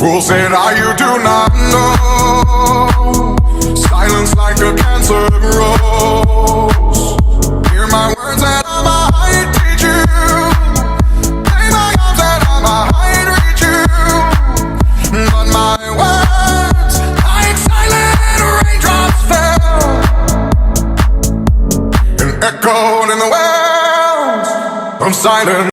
Fool said I, you do not know. Silence like a cancer grows. Hear my words and I might teach you. Play my arms and I might reach you. But my words, like silent raindrops fell and echoed in the wells of silence.